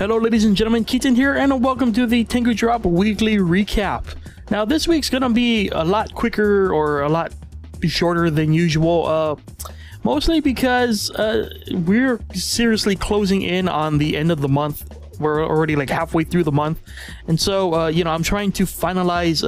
Hello ladies and gentlemen, Keaton here, and welcome to the Tengu Drop Weekly Recap. Now this week's gonna be a lot quicker or a lot shorter than usual, mostly because we're seriously closing in on the end of the month. We're already like halfway through the month, and so you know, I'm trying to finalize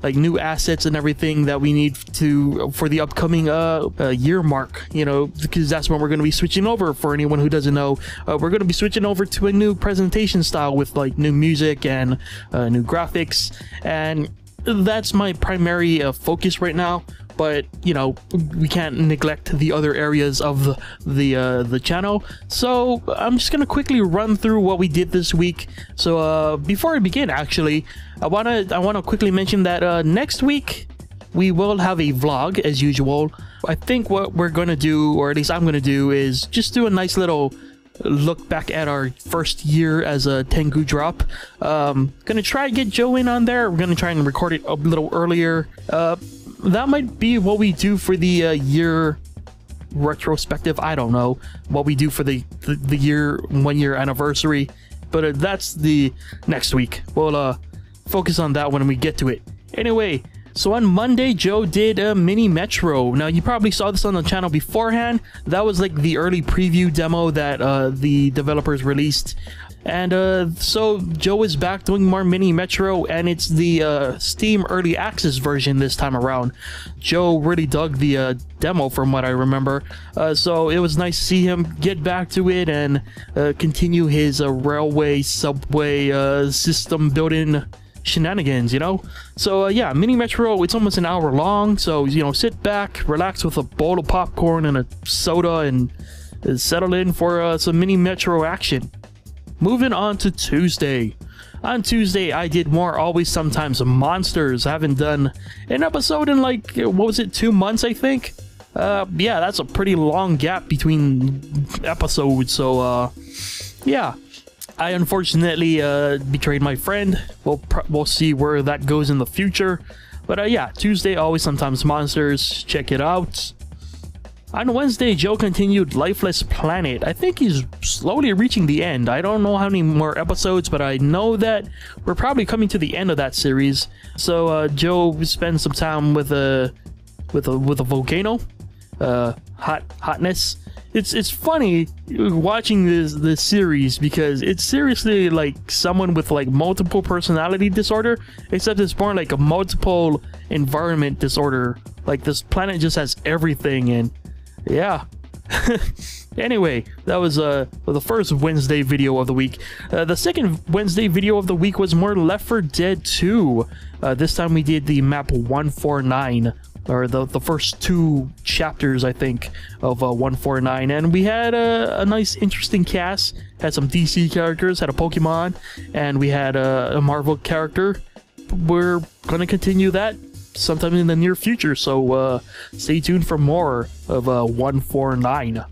like new assets and everything that we need to for the upcoming year mark, you know, because that's when we're going to be switching over. For anyone who doesn't know, we're going to be switching over to a new presentation style with like new music and new graphics, and that's my primary focus right now. But you know, we can't neglect the other areas of the channel, so I'm just gonna quickly run through what we did this week. So before I begin, actually, I wanna quickly mention that next week we will have a vlog as usual. I think what we're gonna do, or at least I'm gonna do, is just do a nice little look back at our first year as a Tengu Drop. Gonna try and get Joe in on there. We're gonna try and record it a little earlier. That might be what we do for the year retrospective. I don't know what we do for the year 1 year anniversary, but that's the next week. We'll focus on that when we get to it. Anyway, so on Monday, Joe did a mini Metro. Now you probably saw this on the channel beforehand. That was like the early preview demo that the developers released. And so Joe is back doing more mini Metro, and it's the Steam Early Access version this time around. Joe really dug the demo from what I remember, so it was nice to see him get back to it and continue his railway subway system building shenanigans, you know. So yeah, mini Metro, it's almost an hour long, so you know, sit back, relax with a bowl of popcorn and a soda, and settle in for some mini Metro action. Moving on to Tuesday. On Tuesday, I did more Always Sometimes Monsters. I haven't done an episode in like, what was it, 2 months, I think? Yeah, that's a pretty long gap between episodes, so yeah. I unfortunately betrayed my friend. We'll see where that goes in the future. But yeah, Tuesday, Always Sometimes Monsters. Check it out. On Wednesday, Joe continued Lifeless Planet. I think he's slowly reaching the end. I don't know how many more episodes, but I know that we're probably coming to the end of that series. So Joe spent some time with a volcano, hotness. It's funny watching this series because it's seriously like someone with like multiple personality disorder, except it's more like a multiple environment disorder. Like this planet just has everything, and yeah. Anyway, that was the first Wednesday video of the week. The second Wednesday video of the week was more Left 4 Dead 2. This time we did the map 149, or the first 2 chapters, I think, of 149, and we had a nice interesting cast. Had some DC characters, had a Pokemon, and we had a Marvel character. We're gonna continue that sometime in the near future, so stay tuned for more of 149.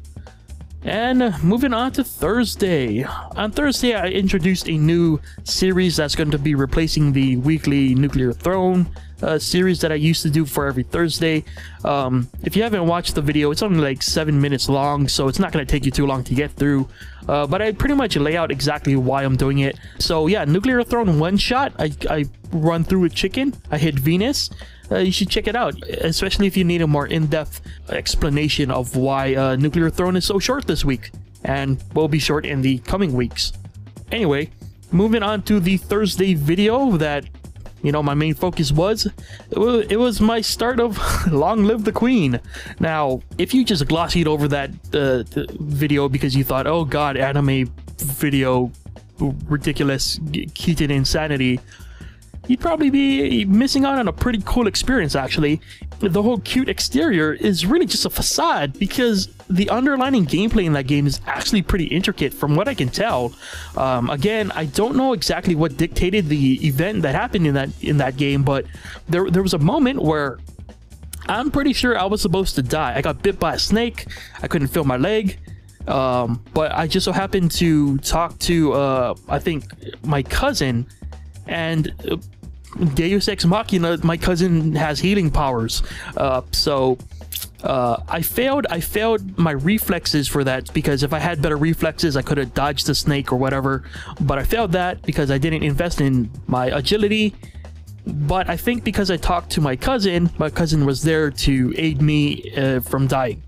And moving on to Thursday. On Thursday, I introduced a new series that's going to be replacing the weekly Nuclear Throne series that I used to do for every Thursday. If you haven't watched the video, it's only like 7 minutes long, so it's not going to take you too long to get through. But I pretty much lay out exactly why I'm doing it. So yeah, Nuclear Throne one shot, I run through a chicken, I hit Venus. You should check it out, especially if you need a more in-depth explanation of why Nuclear Throne is so short this week, and will be short in the coming weeks. Anyway, moving on to the Thursday video that, you know, my main focus was. It was my start of Long Live the Queen. Now, if you just glossied over that video because you thought, oh god, anime video, ridiculous, Keaton insanity, you'd probably be missing out on a pretty cool experience, actually. The whole cute exterior is really just a facade, because the underlying gameplay in that game is actually pretty intricate from what I can tell. Again, I don't know exactly what dictated the event that happened in that game, but there was a moment where I'm pretty sure I was supposed to die. I got bit by a snake, I couldn't feel my leg, but I just so happened to talk to, I think, my cousin, and Deus Ex Machina, my cousin has healing powers, so I failed my reflexes for that, because if I had better reflexes I could have dodged the snake or whatever, but I failed that because I didn't invest in my agility. But I think because I talked to my cousin was there to aid me from dying.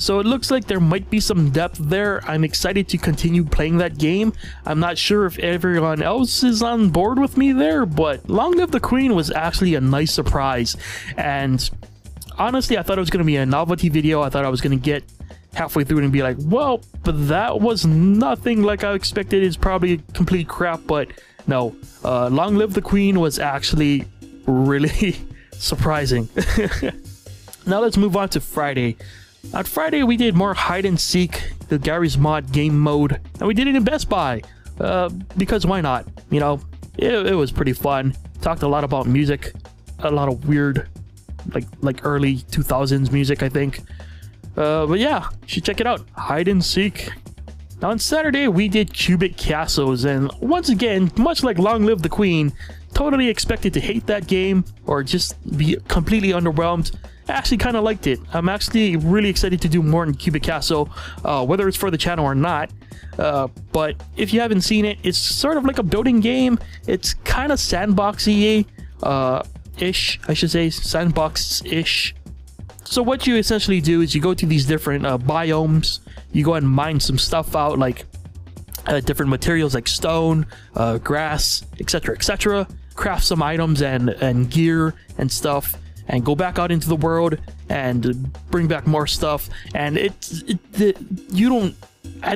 So it looks like there might be some depth there. I'm excited to continue playing that game. I'm not sure if everyone else is on board with me there, but Long Live the Queen was actually a nice surprise. And honestly, I thought it was going to be a novelty video. I thought I was going to get halfway through it and be like, well, but that was nothing like I expected. It's probably complete crap, but no. Long Live the Queen was actually really surprising. Now let's move on to Friday. On Friday, we did more hide and seek, the Gary's Mod game mode, and we did it in Best Buy. Because why not? You know, it was pretty fun. Talked a lot about music, a lot of weird, like early 2000s music, I think. But yeah, you should check it out. Hide and seek. Now on Saturday, we did cubic castles, and once again, much like Long Live the Queen, totally expected to hate that game or just be completely underwhelmed. I actually kind of liked it. I'm actually really excited to do more in Cubic Castle, whether it's for the channel or not. But if you haven't seen it, it's sort of like a building game. It's kind of sandboxy ish, I should say, sandbox-ish. So what you essentially do is you go to these different biomes. You go and mine some stuff out, like different materials like stone, grass, etc., etc. Craft some items and gear and stuff, and go back out into the world and bring back more stuff. And you don't,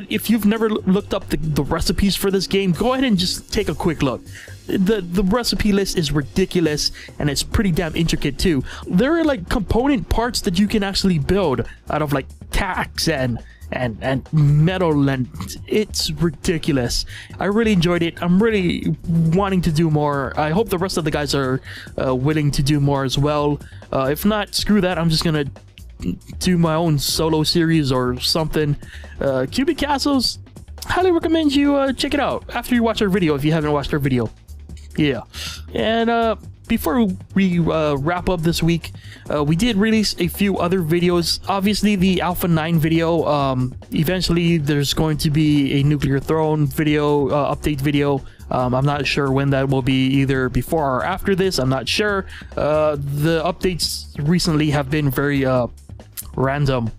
if you've never looked up the recipes for this game, go ahead and just take a quick look. The recipe list is ridiculous, and it's pretty damn intricate too. There are like component parts that you can actually build out of like tacks and metal, and it's ridiculous. I really enjoyed it. I'm really wanting to do more. I hope the rest of the guys are willing to do more as well. If not, screw that. I'm just gonna do my own solo series or something. Cubic Castles, highly recommend you check it out after you watch our video, if you haven't watched our video. Yeah. And before we wrap up this week, we did release a few other videos. Obviously the Alpha 9 video, eventually there's going to be a Nuclear Throne video, update video. I'm not sure when that will be, either before or after this, I'm not sure. The updates recently have been very random,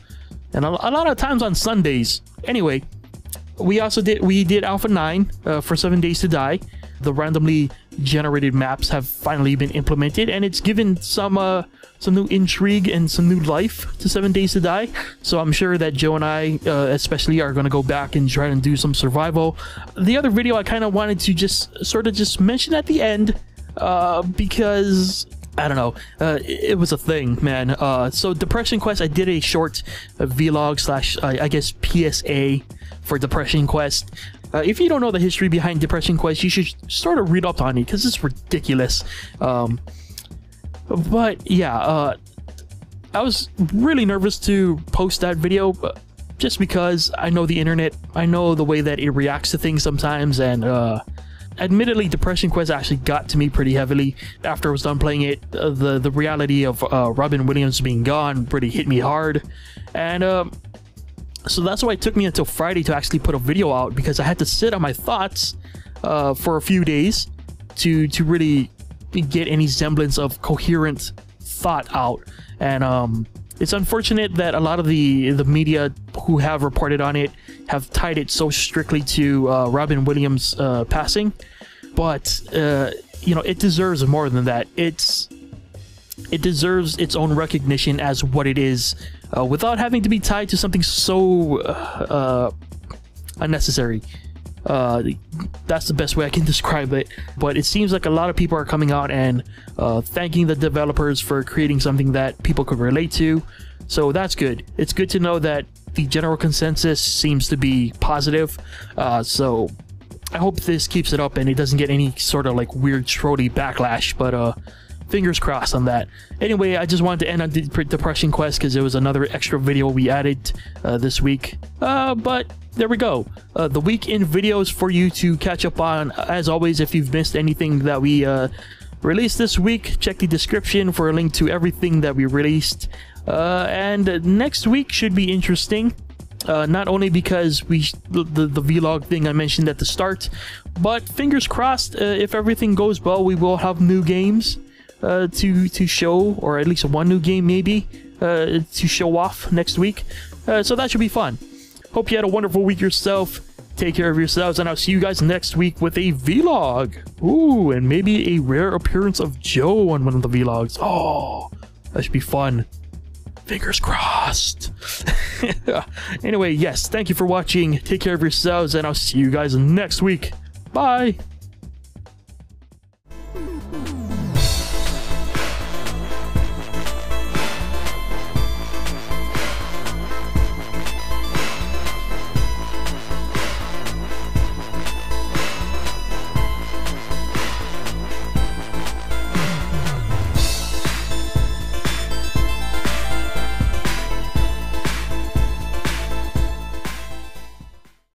and a lot of times on Sundays. Anyway, we did Alpha 9 for 7 Days to Die. The randomly generated maps have finally been implemented, and it's given some new intrigue and some new life to 7 Days to Die. So I'm sure that Joe and I especially are going to go back and try and do some survival. The other video I kind of wanted to just mention at the end, because I don't know, it was a thing, man. So Depression Quest, I did a short vlog slash I guess PSA for Depression Quest. If you don't know the history behind Depression Quest, you should sort of read up on it, because it's ridiculous. But yeah, I was really nervous to post that video, just because I know the internet, I know the way that it reacts to things sometimes, and admittedly, Depression Quest actually got to me pretty heavily after I was done playing it. The reality of Robin Williams being gone really hit me hard, and so that's why it took me until Friday to actually put a video out, because I had to sit on my thoughts for a few days to really get any semblance of coherent thought out. And it's unfortunate that a lot of the media who have reported on it have tied it so strictly to Robin Williams passing, but you know, it deserves more than that. It deserves its own recognition as what it is, without having to be tied to something so unnecessary. That's the best way I can describe it. But it seems like a lot of people are coming out and thanking the developers for creating something that people could relate to. So that's good. It's good to know that the general consensus seems to be positive. So I hope this keeps it up and it doesn't get any sort of like weird trolly backlash, but fingers crossed on that. Anyway, I just wanted to end on Depression Quest because it was another extra video we added this week. But there we go. The week in videos for you to catch up on. As always, if you've missed anything that we released this week, check the description for a link to everything that we released. And next week should be interesting. Not only because the vlog thing I mentioned at the start, but fingers crossed, if everything goes well, we will have new games to show, or at least one new game maybe to show off next week. So that should be fun. Hope you had a wonderful week yourself. Take care of yourselves, and I'll see you guys next week with a vlog. Ooh, and maybe a rare appearance of Joe on one of the vlogs. Oh, that should be fun. Fingers crossed. Anyway, yes, thank you for watching. Take care of yourselves, and I'll see you guys next week. Bye.